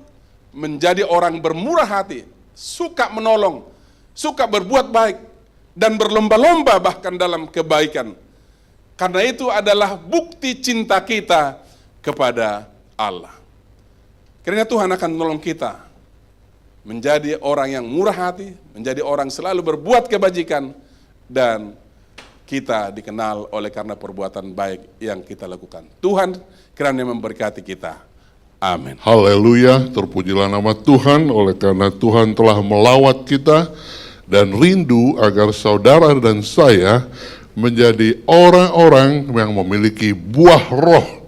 Speaker 5: menjadi orang bermurah hati, suka menolong, suka berbuat baik, dan berlomba-lomba bahkan dalam kebaikan. Karena itu adalah bukti cinta kita kepada Allah. Karena Tuhan akan menolong kita menjadi orang yang murah hati, menjadi orang selalu berbuat kebajikan, dan kita dikenal oleh karena perbuatan baik yang kita lakukan. Tuhan kiranya memberkati kita. Amin.
Speaker 1: Haleluya, terpujilah nama Tuhan, oleh karena Tuhan telah melawat kita dan rindu agar saudara dan saya menjadi orang-orang yang memiliki buah roh.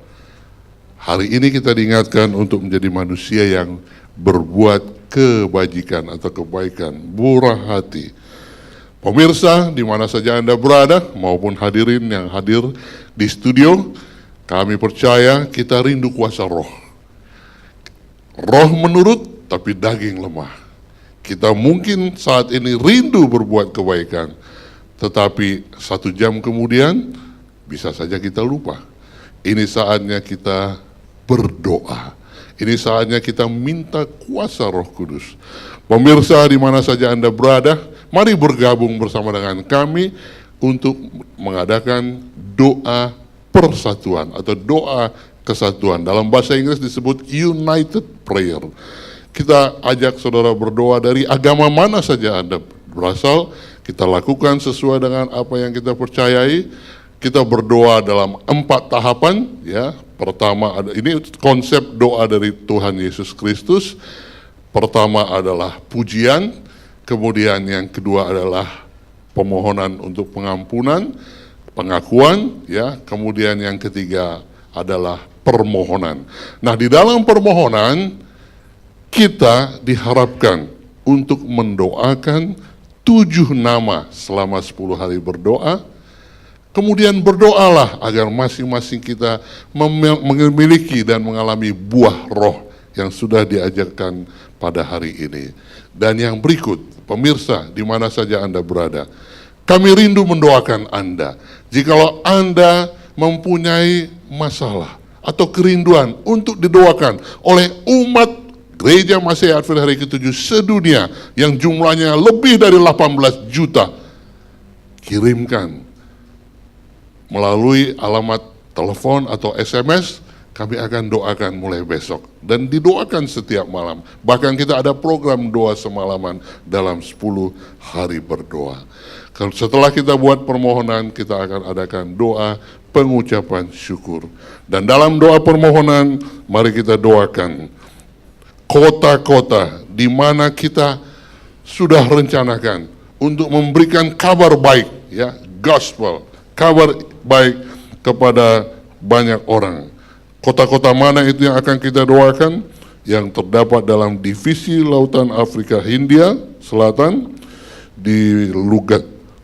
Speaker 1: Hari ini kita diingatkan untuk menjadi manusia yang berbuat kebajikan atau kebaikan, murah hati. Pemirsa, di mana saja Anda berada, maupun hadirin yang hadir di studio, kami percaya kita rindu kuasa roh. Roh menurut, tapi daging lemah. Kita mungkin saat ini rindu berbuat kebaikan, tetapi 1 jam kemudian bisa saja kita lupa. Ini saatnya kita berdoa. Ini saatnya kita minta kuasa Roh Kudus. Pemirsa di mana saja Anda berada, mari bergabung bersama dengan kami untuk mengadakan doa persatuan atau doa kesatuan. Dalam bahasa Inggris disebut united prayer. Kita ajak saudara berdoa dari agama mana saja Anda berasal, kita lakukan sesuai dengan apa yang kita percayai. Kita berdoa dalam 4 tahapan, ya. Pertama ada, ini konsep doa dari Tuhan Yesus Kristus. Pertama adalah pujian, kemudian yang kedua adalah pemohonan untuk pengampunan, pengakuan, ya. Kemudian yang ketiga adalah permohonan. Nah, di dalam permohonan kita diharapkan untuk mendoakan 7 nama selama 10 hari berdoa. Kemudian berdoalah agar masing-masing kita memiliki dan mengalami buah roh yang sudah diajarkan pada hari ini. Dan yang berikut, pemirsa di mana saja Anda berada, kami rindu mendoakan Anda. Jikalau Anda mempunyai masalah atau kerinduan untuk didoakan oleh umat Gereja Masehi Advent Hari ke-7 sedunia yang jumlahnya lebih dari 18 juta, kirimkan melalui alamat telepon atau SMS, kami akan doakan mulai besok. Dan didoakan setiap malam. Bahkan kita ada program doa semalaman dalam 10 hari berdoa. Setelah kita buat permohonan, kita akan adakan doa pengucapan syukur. Dan dalam doa permohonan, mari kita doakan kota-kota di mana kita sudah rencanakan untuk memberikan kabar baik, ya, gospel, kabar baik kepada banyak orang. Kota-kota mana itu yang akan kita doakan? Yang terdapat dalam divisi Lautan Afrika Hindia Selatan, di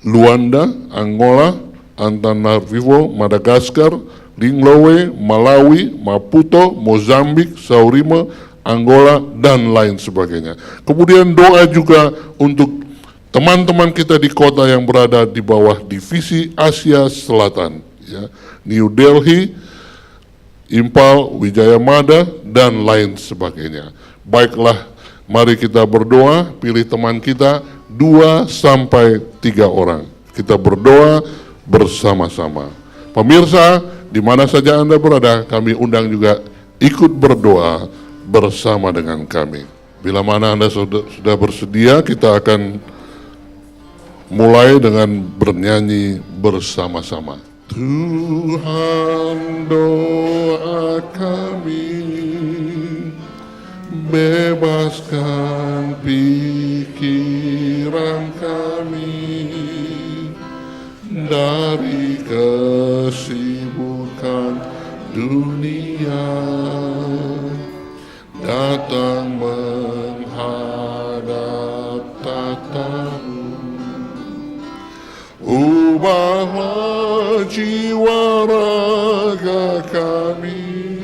Speaker 1: Luanda, Angola, Antananarivo, Madagaskar, Linglowe, Malawi, Maputo, Mozambik, Saurima, Angola, dan lain sebagainya. Kemudian doa juga untuk teman-teman kita di kota yang berada di bawah divisi Asia Selatan, ya, New Delhi, Impal, Wijayamada, dan lain sebagainya. Baiklah, mari kita berdoa, pilih teman kita 2 sampai 3 orang. Kita berdoa bersama-sama. Pemirsa, di mana saja Anda berada, kami undang juga ikut berdoa bersama dengan kami. Bila mana Anda sudah bersedia, kita akan mulai dengan bernyanyi bersama-sama. Tuhan, doa kami, bebaskan pikiran kami dari kesibukan dunia, datang menghadap tatamu. Ubahlah jiwa raga kami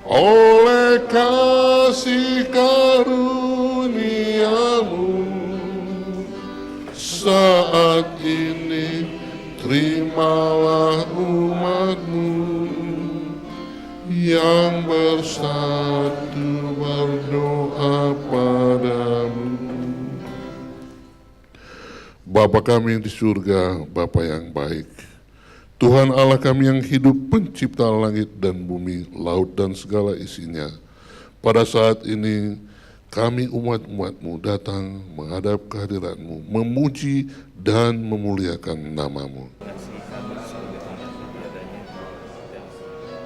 Speaker 1: oleh kasih karuniamu. Saat ini terimalah umatmu yang bersatu berdoa padamu. Bapa kami yang di surga, Bapa yang baik, Tuhan Allah kami yang hidup, pencipta langit dan bumi, laut dan segala isinya. Pada saat ini kami umat-umat-Mu datang menghadap kehadirat-Mu, memuji dan memuliakan nama-Mu.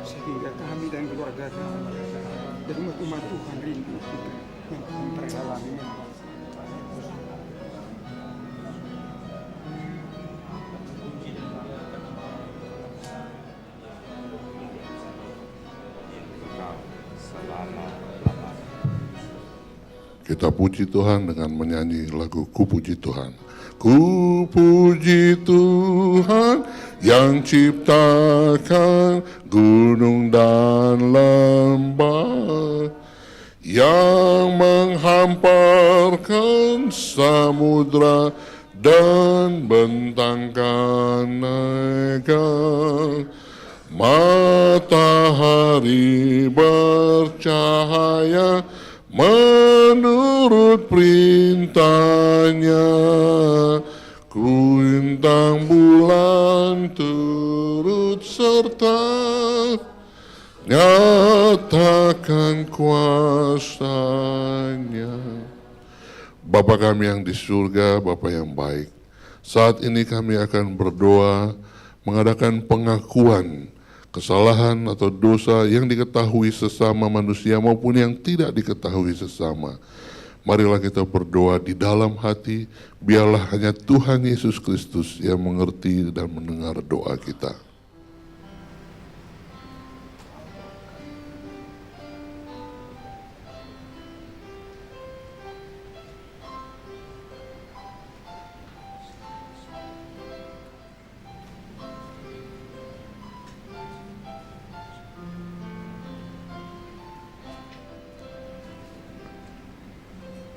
Speaker 6: Sehingga kami dan keluarga kami dan umat Tuhan rindu yang teralami.
Speaker 1: Kita puji Tuhan dengan menyanyi lagu Ku Puji Tuhan. Ku puji Tuhan yang ciptakan gunung dan lembah, yang menghamparkan samudra dan bentangkan naga. Matahari bercahaya menurut perintahnya, bintang bulan turut serta nyatakan kuasa-Nya. Bapa kami yang di surga, Bapa yang baik, saat ini kami akan berdoa mengadakan pengakuan kesalahan atau dosa yang diketahui sesama manusia maupun yang tidak diketahui sesama. Marilah kita berdoa di dalam hati, biarlah hanya Tuhan Yesus Kristus yang mengerti dan mendengar doa kita.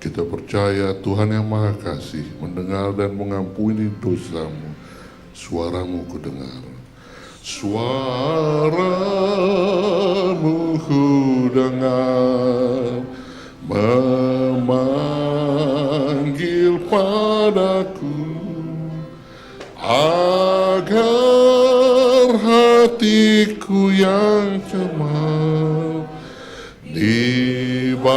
Speaker 1: Kita percaya Tuhan yang Maha Kasih mendengar dan mengampuni dosamu. Suaramu kudengar. Suaramu kudengar memanggil padaku agar hatiku yang cemar dibasuh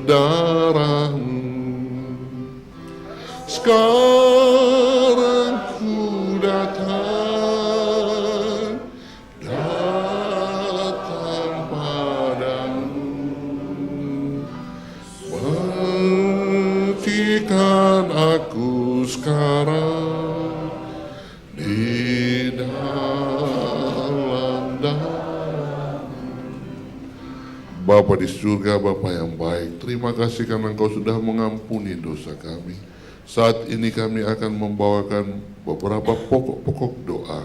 Speaker 1: darahmu. Sekarang ku datang padamu, matikan aku sekarang di dalam darah. Bapa di surga, Bapa yang baik, terima kasih karena Engkau sudah mengampuni dosa kami. Saat ini kami akan membawakan beberapa pokok-pokok doa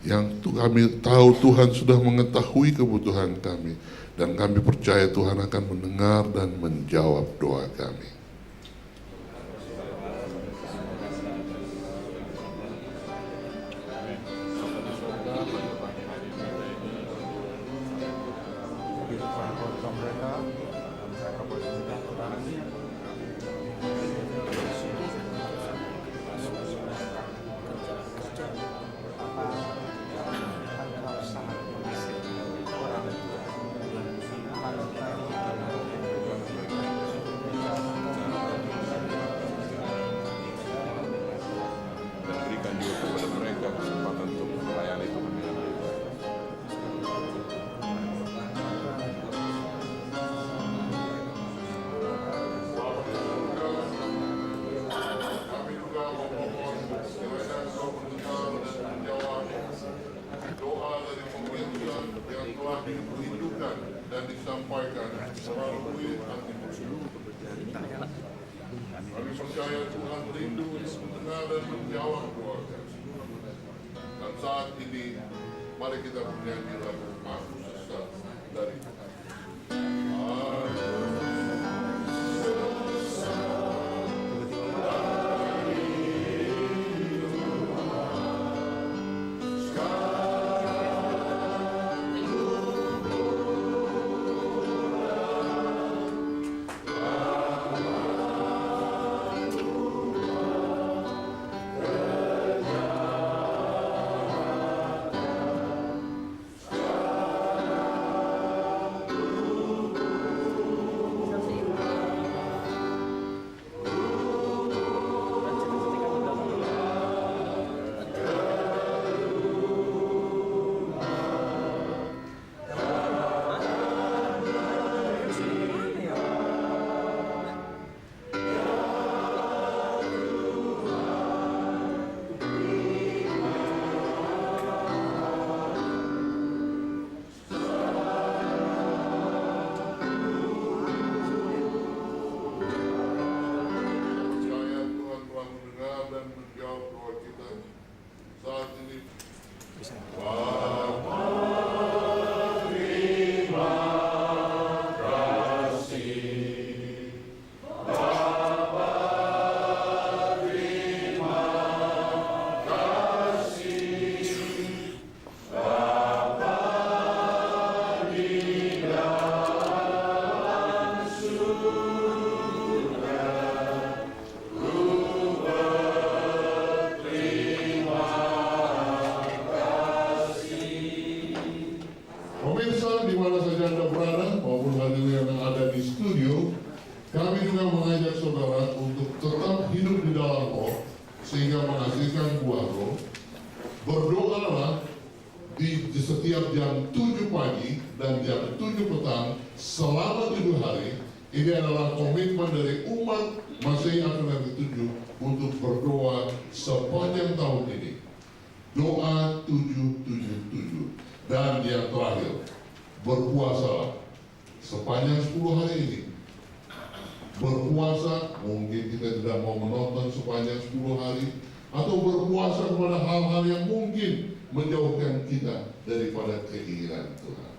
Speaker 1: yang kami tahu Tuhan sudah mengetahui kebutuhan kami, dan kami percaya Tuhan akan mendengar dan menjawab doa kami. Dan disampaikan melalui hati-hati. Kami percaya Tuhan rindu untuk mendengar dan menjawab doa kami. Dan saat ini, mari kita bernyanyi lagu Aku Sesat dari Tuhan. Pemirsa di mana saja Anda berada maupun hadirin yang ada di studio, kami juga mengajak saudara untuk tetap hidup di dalam roh sehingga menghasilkan buah roh. Berdoalah di setiap jam 7 pagi dan jam 7 petang selama 7 hari. Ini adalah komitmen dari umat Masehi Alternatif 7 untuk berdoa sepanjang tahun ini. Doa 777. Dan yang terakhir, berpuasalah sepanjang 10 hari ini. Berpuasa, mungkin kita tidak mau menonton sepanjang 10 hari, atau berpuasa kepada hal-hal yang mungkin menjauhkan kita daripada keinginan Tuhan.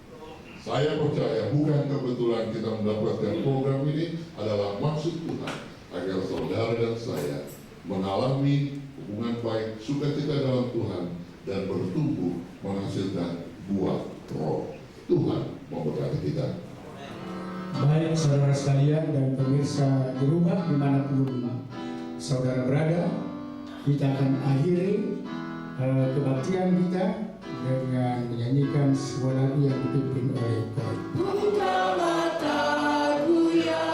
Speaker 1: Saya percaya bukan kebetulan kita mendapatkan program ini, adalah maksud Tuhan agar saudara dan saya mengalami hubungan baik, sukacita dalam Tuhan, dan bertumbuh menghasilkan buah roh. Tuhan memberkati kita.
Speaker 4: Baik saudara sekalian dan pemirsa di rumah dimanapun saudara berada, kita akan akhiri kebaktian kita dengan menyanyikan sebuah lagu yang dipimpin oleh Koi.
Speaker 7: Buka mataku ya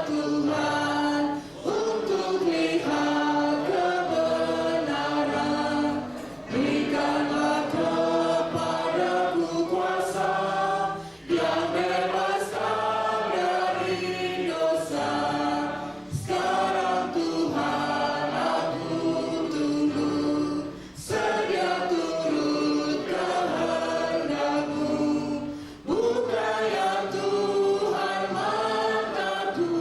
Speaker 7: Tuhan untuk lihat kebenaran, berikanlah kepadaku kuasa yang bebaskan dari dosa. Sekarang Tuhan aku tunggu, sedia turut kehendak-Mu. Buka ya Tuhan mataku,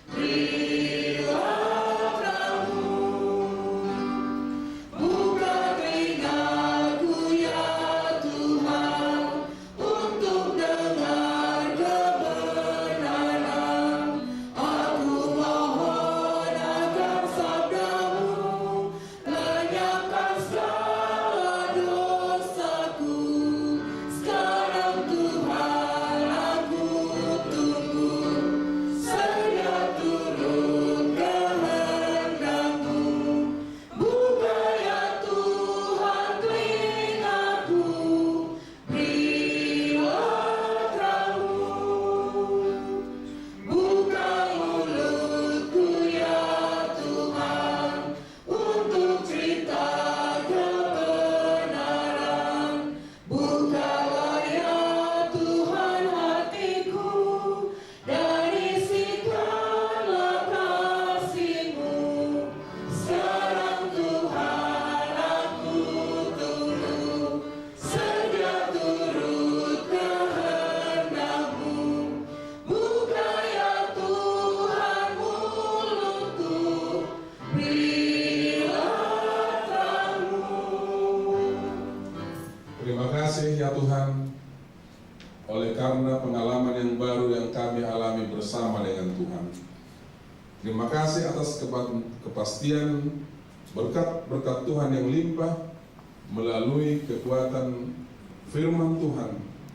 Speaker 7: berilah terang-Mu. Buka telingaku ya Tuhan untuk dengar kebenaran. Aku mohon agar sabda-Mu lenyapkan segala dosaku. Sekarang Tuhan aku tunggu, sedia turut kehendak-Mu. Buka ya Tuhan telingaku, berilah terang-Mu. Buka mulutku ya Tuhan untuk cerita kebenaran. Bukalah ya Tuhan hatiku dan isikanlah kasih-Mu. Sekarang Tuhan aku tunggu, sedia turut kehendak-Mu. Buka ya Tuhan mulutku, berilah terang-Mu.
Speaker 5: Terima kasih ya Tuhan, oleh karena pengalaman yang baru yang kami alami bersama dengan Tuhan. Terima kasih atas kepastian berkat-berkat Tuhan yang limpah melalui kekuatan firman Tuhan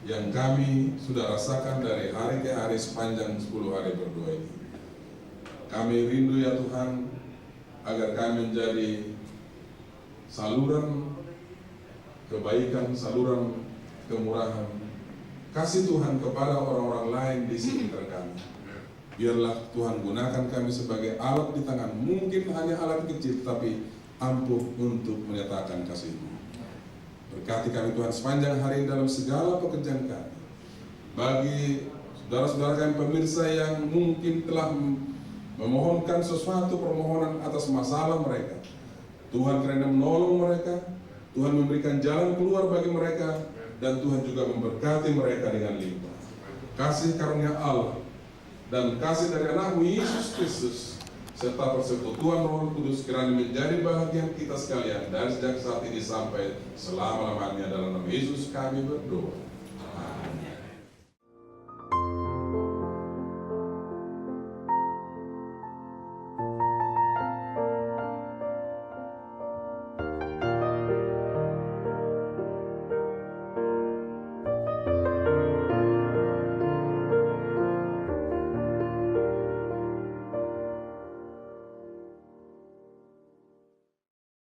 Speaker 5: yang kami sudah rasakan dari hari ke hari sepanjang 10 hari berdoa ini. Kami rindu ya Tuhan agar kami menjadi saluran kebaikan, saluran kemurahan, kasih Tuhan kepada orang-orang lain di sekitar kami. Biarlah Tuhan gunakan kami sebagai alat di tangan, mungkin hanya alat kecil, tapi ampuh untuk menyatakan kasih-Mu. Berkati kami Tuhan sepanjang hari dalam segala pekerjaan kami. Bagi saudara-saudara kami pemirsa yang mungkin telah memohonkan sesuatu permohonan atas masalah mereka, Tuhan kiranya menolong mereka, Tuhan memberikan jalan keluar bagi mereka, dan Tuhan juga memberkati mereka dengan limpah. Kasih karunia Allah dan kasih dari anak-Mu Yesus Kristus serta persekutuan Roh Kudus kiranya menjadi bahagian kita sekalian dari sejak saat ini sampai selama-lamanya. Dalam nama Yesus kami berdoa.